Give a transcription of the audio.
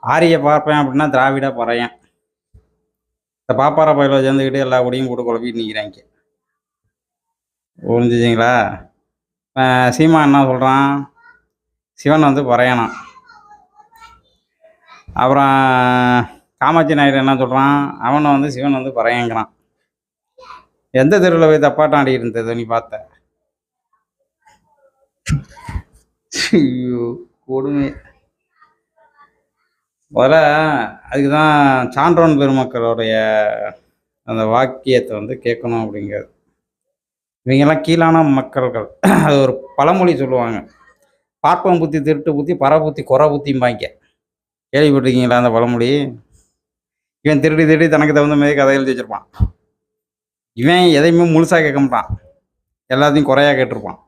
ஆரிய பார்ப்பேன் அப்படின்னா திராவிட பறையன். இந்த பாப்பார பயில சேர்ந்துக்கிட்டு எல்லா குடியும் போட்டு குழப்பிட்டு நிற்கிறாங்க. புரிஞ்சுச்சிங்களா? சீமான் என்ன சொல்கிறான்? சிவன் வந்து பறையனாம். அப்புறம் காமாட்சி நாயுடு என்ன சொல்கிறான்? அவனை வந்து சிவன் வந்து பறையங்கிறான். எந்த தெருவில் போய் தப்பாட்டம் ஆடிட்டு இருந்தது நீ பார்த்த? ஐயோ கொடுமை. முதல்ல அதுக்கு தான் சான்றோன் பெருமக்களுடைய அந்த வாக்கியத்தை வந்து கேட்கணும் அப்படிங்கிறது. இவங்கெல்லாம் கீழான மக்கள்கள். அது ஒரு பழமொழி சொல்லுவாங்க, பார்ப்பம் புத்தி திருட்டு புத்தி பற புத்தி குறை புத்திம்பாங்க. கேள்விப்பட்டிருக்கீங்களா அந்த பழமொழி? இவன் திருடி திருடி தனக்கு தகுந்த மாதிரி கதை எழுதி வச்சிருப்பான். இவன் எதையுமே முழுசாக கேட்க மாட்டான், எல்லாத்தையும் குறையாக கேட்டிருப்பான்.